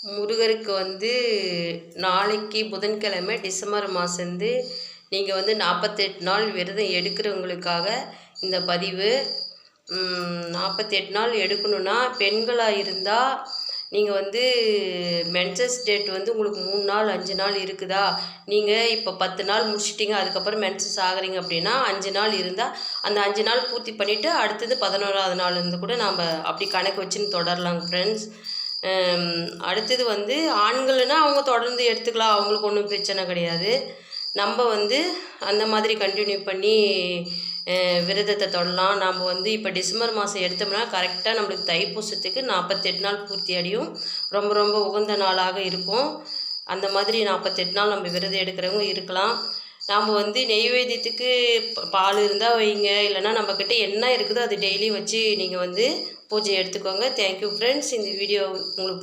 முருகருக்கு வந்து நாளைக்கு புதன்கிழமை டிசம்பர் மாதம் நீங்கள் வந்து 48 நாள் விரதம் எடுக்கிறவங்களுக்காக இந்த பதிவு. 48 நாள் எடுக்கணுன்னா பெண்களாக இருந்தால் நீங்கள் வந்து மென்சஸ் டேட் வந்து உங்களுக்கு 3 நாள் 5 நாள் இருக்குதா, நீங்கள் இப்போ 10 நாள் முடிச்சிட்டிங்க, அதுக்கப்புறம் மென்சஸ் ஆகிறீங்க அப்படின்னா 5 நாள் இருந்தால் அந்த 5 நாள் பூர்த்தி பண்ணிவிட்டு அடுத்தது 11ஆவது நாள் இருந்து கூட நாம் அப்படி கணக்கு வச்சுன்னு தொடரலாங்க ஃப்ரெண்ட்ஸ். அடுத்தது வந்து ஆண்கள்னா அவங்க தொடர்ந்து எடுத்துக்கலாம், அவங்களுக்கு ஒன்றும் பிரச்சனை கிடையாது. நம்ம வந்து அந்த மாதிரி கண்டினியூ பண்ணி விரதத்தை தொடரலாம். நாம் வந்து இப்போ டிசம்பர் மாதம் எடுத்தோம்னா கரெக்டாக நம்மளுக்கு தைப்பூசத்துக்கு 48 நாள் பூர்த்தி அடையும். ரொம்ப ரொம்ப உகந்த நாளாக இருக்கும். அந்த மாதிரி 48 நாள் நம்ம விரதம் எடுக்கிறவங்க இருக்கலாம். நாம் வந்து நெய்வேத்தியத்துக்கு பால் இருந்தால் வைங்க, இல்லைனா நம்மக்கிட்ட என்ன இருக்குதோ அது டெய்லி வச்சு நீங்கள் வந்து பூஜை எடுத்துக்கோங்க. Thank you friends. இந்த வீடியோ உங்களுக்கு